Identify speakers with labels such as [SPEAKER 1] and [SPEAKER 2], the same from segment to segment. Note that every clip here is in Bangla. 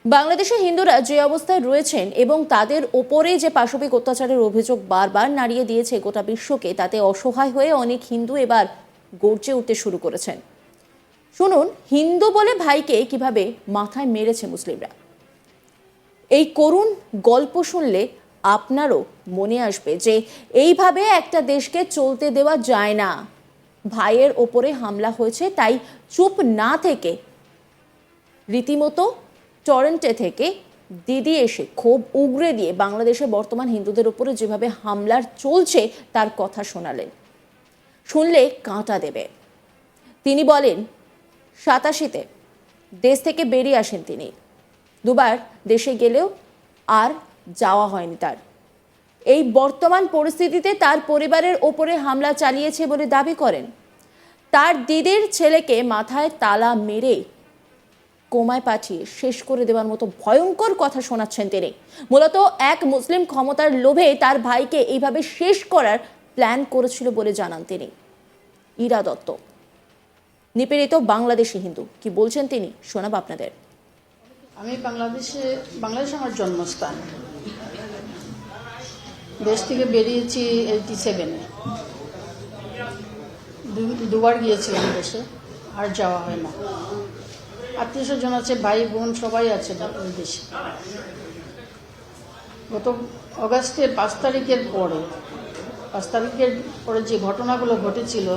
[SPEAKER 1] বাংলাদেশে হিন্দুরা যে অবস্থায় রয়েছেন এবং তাদের ওপরে যে পাশবিক অত্যাচারের অভিযোগ বারবার নাড়িয়ে দিয়েছে গোটা বিশ্বকে, তাতে অসহায় হয়ে অনেক হিন্দু এবার গর্জে উঠতে শুরু করেছেন। শুনুন হিন্দু বলে ভাইকে কিভাবে মাথায় মেরেছে মুসলিমরা। এই করুণ গল্প শুনলে আপনারও মনে আসবে যে এইভাবে একটা দেশকে চলতে দেওয়া যায় না। ভাইয়ের ওপরে হামলা হয়েছে, তাই চুপ না থেকে রীতিমতো টরেন্টো থেকে দিদি এসে ক্ষোভ উগরে দিয়ে বাংলাদেশে বর্তমান হিন্দুদের উপরে যেভাবে হামলার চলছে তার কথা শোনালেন। শুনলে কাঁটা দেবে। তিনি বলেন 87-তে দেশ থেকে বেরিয়ে আসেন তিনি। দুবার দেশে গেলেও আর যাওয়া হয়নি তার। এই বর্তমান পরিস্থিতিতে তার পরিবারের ওপরে হামলা চালিয়েছে বলে দাবি করেন। তার দিদির ছেলেকে মাথায় তালা মেরে কোমায় পাঠিয়ে শেষ করে দেওয়ার মতো ভয়ঙ্কর কথা শোনাচ্ছেন তিনি। মূলত এক মুসলিম ক্ষমতার লোভে তার ভাইকে এইভাবে শেষ করার প্ল্যান করেছিল বলে জানান তিনি। ইরা দত্ত, নিপীড়িত বাংলাদেশি হিন্দু, কি বলছেন তিনি শোনাব আপনাদের।
[SPEAKER 2] আমি বাংলাদেশ আমার জন্মস্থান। দেশ থেকে বেরিয়েছি 87-এ। দুবার গিয়েছিলাম দেশে, আর যাওয়া হয় না। আত্মীয় স্বজন আছে, ভাই বোন সবাই আছে ওই দেশে। গত অগাস্টে 5 তারিখের পরে যে ঘটনাগুলো ঘটেছিল,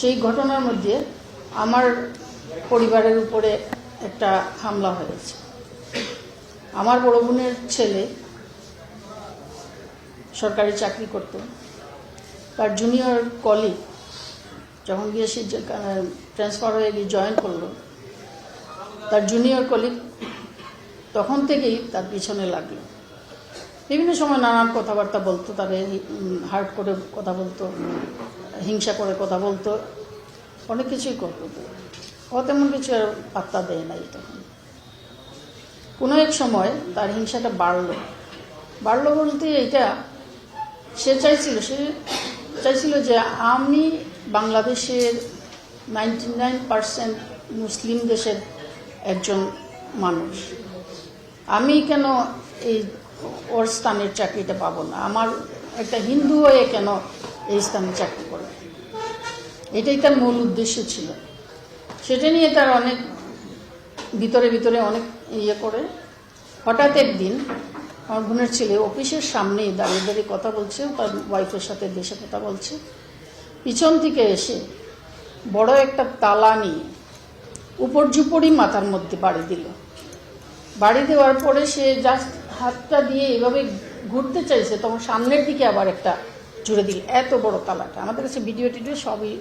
[SPEAKER 2] সেই ঘটনার মধ্যে আমার পরিবারের উপরে একটা হামলা হয়েছে। আমার বড় বোনের ছেলে সরকারি চাকরি করত। তার জুনিয়র কলিগ যখন গিয়ে সে ট্রান্সফার হয়ে গিয়ে জয়েন করলো, তার জুনিয়র কলিগ তখন থেকেই তার পিছনে লাগলো। বিভিন্ন সময় নানান কথাবার্তা বলতো, তাদের হার্ট করে কথা বলতো, হিংসা করে কথা বলতো, অনেক কিছুই করতো। ও তেমন কিছু আর পাত্তা দেয় নাই। তখন কোনো এক সময় তার হিংসাটা বাড়লো বলতে এইটা সে চাইছিল যে আমি বাংলাদেশের 99% মুসলিম দেশের একজন মানুষ, আমি কেন এই ওর স্থানের চাকরিটা পাবো না, আমার একটা হিন্দু হয়ে কেন এই স্থানে চাকরি করবে। এটাই তার মূল উদ্দেশ্য ছিল। সেটা নিয়ে তার অনেক ভিতরে অনেক করে। হঠাৎ একদিন আমার বোনের ছেলে অফিসের সামনেই দাঁড়িয়ে কথা বলছে, তার ওয়াইফের সাথে দেশে কথা বলছে। পিছন থেকে এসে বড় একটা তালা নিয়ে উপর্যুপরি মাথার মধ্যে বাড়ি দেওয়ার পরে সে জাস্ট হাতটা দিয়ে এভাবে ঘুরতে চাইছে, তখন সামনের দিকে আবার একটা জুড়ে দিল। এত বড় তালাটা আমাদের কাছে ভিডিও টিডিও সবই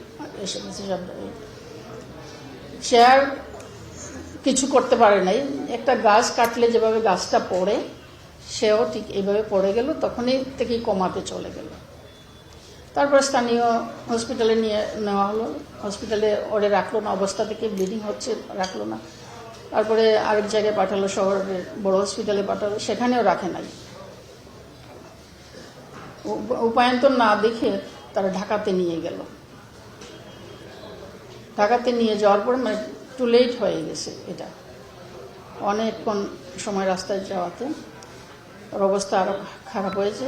[SPEAKER 2] এসে গেছে। সব সে আর কিছু করতে পারে নাই। একটা গাছ কাটলে যেভাবে গাছটা পড়ে, সেও ঠিক এইভাবে পড়ে গেল। তখনই থেকেই কমাতে চলে গেল। তারপর স্থানীয় হসপিটালে নেওয়া হলো। হসপিটালে ওরে রাখলো না, অবস্থা থেকে ব্লিডিং হচ্ছে, রাখলো না। তারপরে আরেক জায়গায় পাঠালো, শহরের বড় হসপিটালে পাঠালো, সেখানেও রাখে নাই। উপায়ন্তর না দেখে তারা ঢাকাতে নিয়ে গেল। ঢাকাতে নিয়ে যাওয়ার পরে মানে টু লেট হয়ে গেছে। এটা অনেকক্ষণ সময় রাস্তায় যাওয়াতে ওর অবস্থা আরও খারাপ হয়েছে।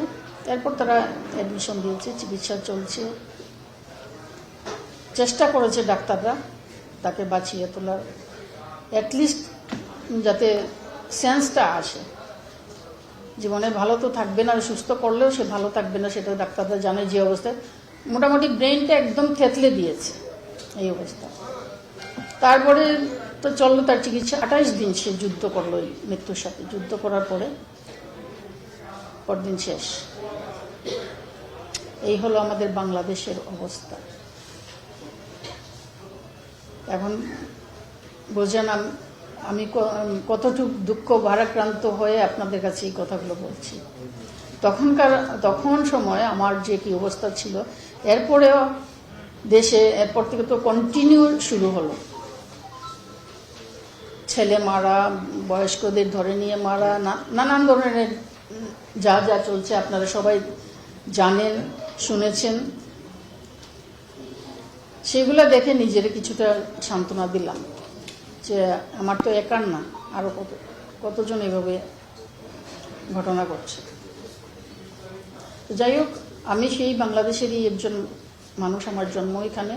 [SPEAKER 2] এরপর তারা অ্যাডমিশন দিয়েছে, চিকিৎসা চলছে। চেষ্টা করেছে ডাক্তাররা তাকে বাঁচিয়ে তোলার, অ্যাটলিস্ট যাতে সেন্সটা আসে। জীবনে ভালো তো থাকবে না, সুস্থ করলেও সে ভালো থাকবে না, সেটা ডাক্তাররা জানে। যে অবস্থায় মোটামুটি ব্রেনটা একদম থেতলে দিয়েছে এই অবস্থা। তারপরে তো চললো তার চিকিৎসা। 28 দিন সে যুদ্ধ করলো এই মৃত্যুর সাথে। যুদ্ধ করার পরদিন শেষ। এই হলো আমাদের বাংলাদেশের অবস্থা। এখন বোঝেন আমি কতটুকু দুঃখ ভারাক্রান্ত হয়ে আপনাদের কাছে এই কথাগুলো বলছি। তখন সময় আমার যে কি অবস্থা ছিল, এরপরেও দেশে এরপর থেকে তো কন্টিনিউ শুরু হলো। ছেলে মারা, বয়স্কদের ধরে নিয়ে মারা, নানান ধরনের যা চলছে আপনারা সবাই জানেন, শুনেছেন। সেগুলো দেখে নিজের কিছুটা সান্ত্বনা দিলাম যে আমার তো একার না, আরও কতজন এভাবে ঘটনা ঘটছে। যাই হোক, আমি সেই বাংলাদেশেরই একজন মানুষ, আমার জন্ম এখানে,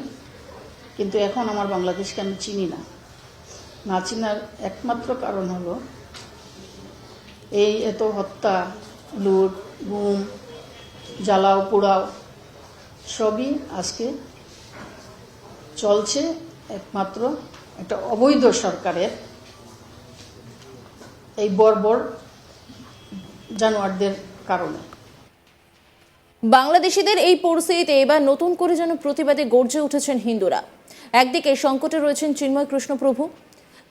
[SPEAKER 2] কিন্তু এখন আমার বাংলাদেশকে আমি চিনি না। না চিনার একমাত্র কারণ হলো এই এত হত্যা, লুট, গুম, জ্বালাও পোড়াও সবই আজকে চলছে একমাত্র একটা অবৈধ সরকারের এই বর্বর জানোয়ারদের কারণে।
[SPEAKER 1] বাংলাদেশিদের এই পরিস্থিতিতে এবার নতুন করে যেন প্রতিবাদে গর্জে উঠেছেন হিন্দুরা। একদিকে সংকটে রয়েছেন চিন্ময় কৃষ্ণপ্রভু,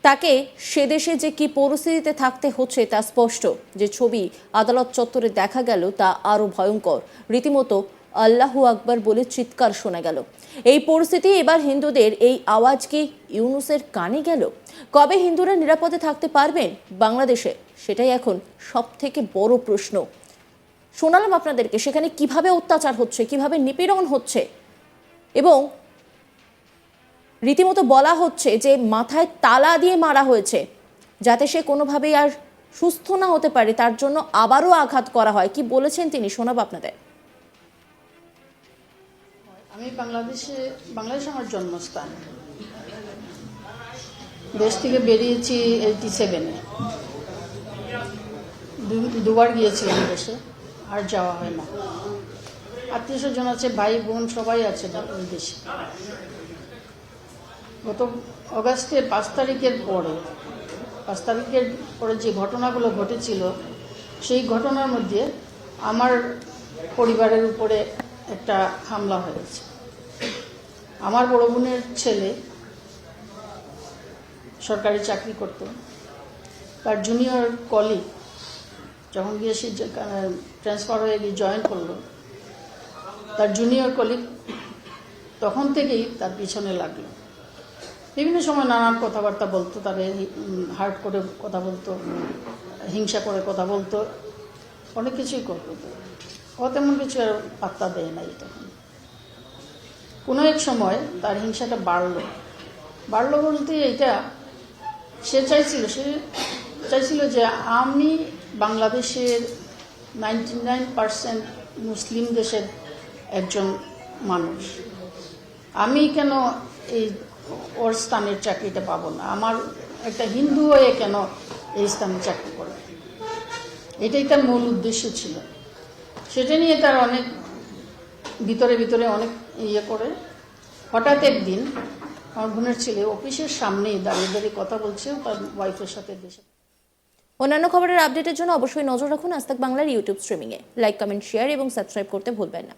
[SPEAKER 1] তাকে সে দেশে যে কি পরিস্থিতিতে থাকতে হচ্ছে তা স্পষ্ট। যে ছবি আদালত চত্বরে দেখা গেল তা আরো ভয়ঙ্কর, রীতিমতো আল্লাহু আকবার বলে চিৎকার শোনা গেল। এই পরিস্থিতি এবার হিন্দুদের এই আওয়াজ কি ইউনূসের কানে গেল? কবে হিন্দুরা নিরাপদে থাকতে পারবেন বাংলাদেশে, সেটাই এখন সব থেকে বড় প্রশ্ন। শোনালাম আপনাদেরকে সেখানে কিভাবে অত্যাচার হচ্ছে, কিভাবে নিপীড়ন হচ্ছে, এবং রীতিমতো বলা হচ্ছে যে মাথায় তালা দিয়ে মারা হয়েছে যাতে সে কোনোভাবেই আর সুস্থ না হতে পারে, তার জন্য আবারও আঘাত করা হয়। কি বলেছেন তিনি, শোনাবো আপনাদের।
[SPEAKER 2] আমি বাংলাদেশ আমার জন্মস্থান। দেশ থেকে বেরিয়েছি 87-এ, দুবার গিয়েছিলাম দেশে, আর যাওয়া হয় না। আত্মীয় স্বজন আছে, ভাই বোন সবাই আছে ওই দেশে। গত অগাস্টে 5 তারিখের পরে যে ঘটনাগুলো ঘটেছিল, সেই ঘটনার মধ্যে আমার পরিবারের উপরে একটা হামলা হয়েছে। আমার বড় বোনের ছেলে সরকারি চাকরি করত, তার জুনিয়র কলিগ যখন গিয়ে সে ট্রান্সফার হয়ে গিয়ে জয়েন করলো, তার জুনিয়র কলিগ তখন থেকেই তার পিছনে লাগলো। বিভিন্ন সময় নানান কথাবার্তা বলতো, তাদের হার্ট করে কথা বলতো, হিংসা করে কথা বলতো, অনেক কিছুই করতো। ও তেমন কিছু আর পাত্তা দেয় নাই। তখন কোনো এক সময় তার হিংসাটা বাড়লো বলতে এটা সে চাইছিল যে আমি বাংলাদেশের 99% মুসলিম দেশের একজন মানুষ, আমি কেন এই ওর স্থানের চাকরিটা পাবো না, আমার একটা হিন্দু হয়ে কেন এই স্থানে চাকরি করবে। এটাই তার মূল উদ্দেশ্য ছিল। সেটা নিয়ে তার অনেক ভিতরে অনেক করে। হঠাৎ একদিন আমার বোনের ছেলে অফিসের সামনেই দাঁড়িয়ে কথা বলছে তার ওয়াইফের সাথে। দেশে
[SPEAKER 1] অন্যান্য খবরের আপডেটের জন্য অবশ্যই নজর রাখুন আজ তাক বাংলার ইউটিউব স্ট্রিমিংয়ে। লাইক, কমেন্ট, শেয়ার এবং সাবস্ক্রাইব করতে ভুলবেন না।